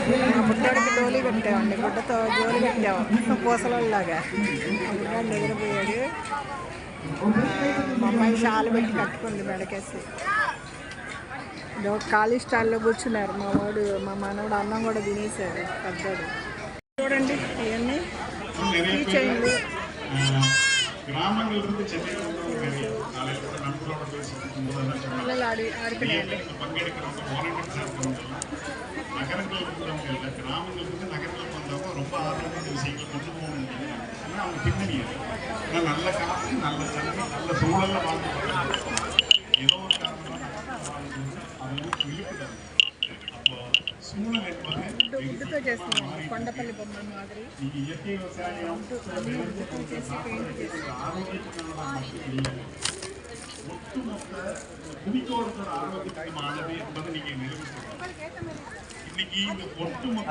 మా పుట్టాడికి డోలీ కట్టామండి, గుడ్డతో జోలి కట్టాము పూసలలాగా. అందుకని నిద్రపోయాడు. మా అమ్మాయి షాలు పెట్టి కట్టుకుంది మెడకేసి. ఖాళీ స్టాల్లో కూర్చున్నారు మా వాడు, మా మనవాడు అన్నం కూడా తినేసాడు పెద్దోడు. చూడండి ఇవన్నీ కీ చైన్లు. పిల్లలు ఆడుకునేయండి. நகரங்கள் இருக்கிறவங்க இல்லை, கிராமங்கள் இருந்து நகரங்களுக்கு வந்தவங்க ரொம்ப ஆரோக்கிய விஷயங்கள் கொண்டு போகணும். ஆனால் அவங்க பின்னணி ஏன்னா நல்ல காற்று, நல்ல தண்ணி, நல்ல சூழலில் வாழ்ந்து ஏதோ ஒரு காரணமாக அது விழுப்புதான். அப்போ சூழல் என்பது కొండపల్లి బొమ్మ మాదిరి நீங்கள் இயற்கை விவசாயம் ஆரோக்கியத்தினால ஒட்டுமொத்த புவிக்கோளத்தோட ஆரோக்கியமானது என்பதை நீங்கள் நிரூபிக்கணும். இன்னைக்கு இந்த ஒட்டுமொத்த